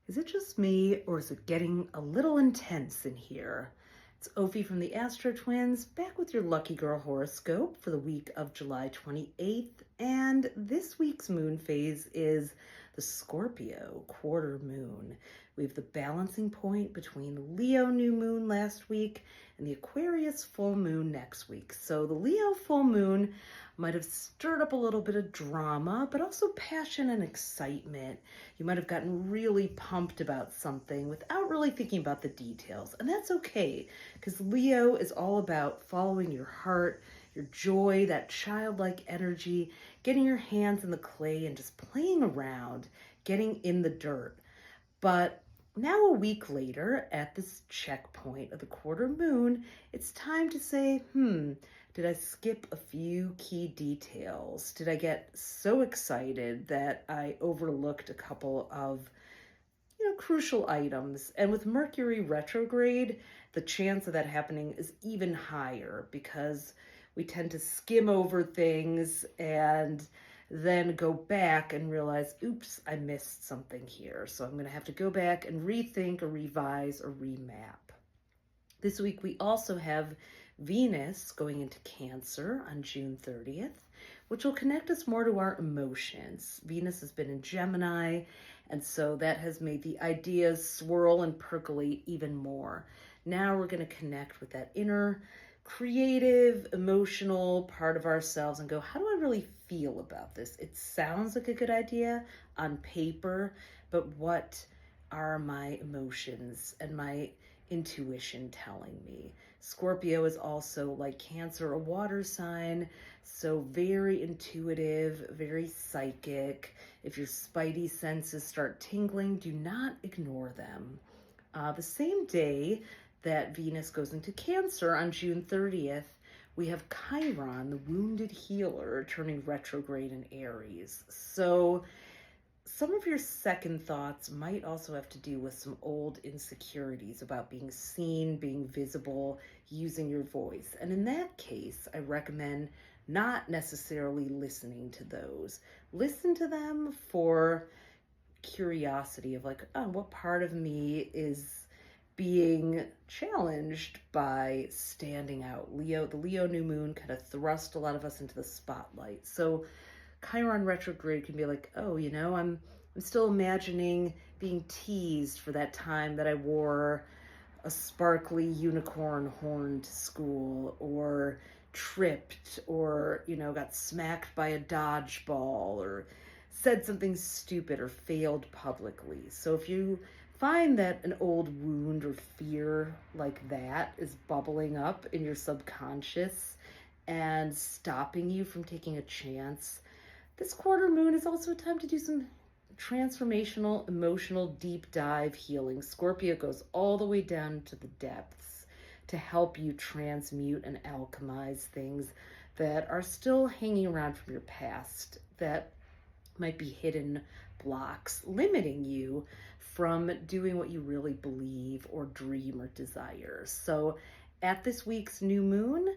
Is it just me, or is it getting a little intense in here? It's Ophi from the Astro Twins, back with your Lucky Girl horoscope for the week of July 28th. And this week's moon phase is the Scorpio quarter moon. We have the balancing point between the Leo new moon last week and the Aquarius full moon next week. So the Leo full moon might have stirred up a little bit of drama, but also passion and excitement. You might have gotten really pumped about something without really thinking about the details. And that's okay, because Leo is all about following your heart, your joy, that childlike energy, getting your hands in the clay and just playing around, getting in the dirt. But now, a week later, at this checkpoint of the quarter moon, it's time to say, did I skip a few key details? Did I get so excited that I overlooked a couple of, crucial items? And with Mercury retrograde, the chance of that happening is even higher because we tend to skim over things and then go back and realize, oops, I missed something here. So I'm going to have to go back and rethink or revise or remap. This week we also have Venus going into Cancer on June 30th, which will connect us more to our emotions. Venus has been in Gemini, and so that has made the ideas swirl and percolate even more. Now we're going to connect with that inner creative, emotional part of ourselves and go, how do I really feel about this? It sounds like a good idea on paper, but what are my emotions and my intuition telling me? Scorpio is also, like Cancer, a water sign, so very intuitive, very psychic. If your spidey senses start tingling, do not ignore them. The same day that Venus goes into Cancer on June 30th, we have Chiron, the wounded healer, turning retrograde in Aries. So some of your second thoughts might also have to do with some old insecurities about being seen, being visible, using your voice. And in that case, I recommend not necessarily listening to those. Listen to them for curiosity of like, oh, what part of me is being challenged by standing out. The Leo new moon kind of thrust a lot of us into the spotlight. So Chiron retrograde can be like, oh, I'm still imagining being teased for that time that I wore a sparkly unicorn horn to school, or tripped, or got smacked by a dodgeball, or said something stupid, or failed publicly. So if you find that an old wound or fear like that is bubbling up in your subconscious and stopping you from taking a chance, this quarter moon is also a time to do some transformational, emotional, deep dive healing. Scorpio goes all the way down to the depths to help you transmute and alchemize things that are still hanging around from your past, that might be hidden blocks limiting you from doing what you really believe or dream or desire. So at this week's new moon,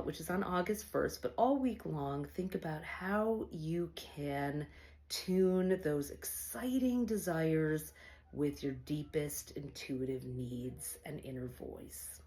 which is on August 1st, but all week long, think about how you can tune those exciting desires with your deepest intuitive needs and inner voice.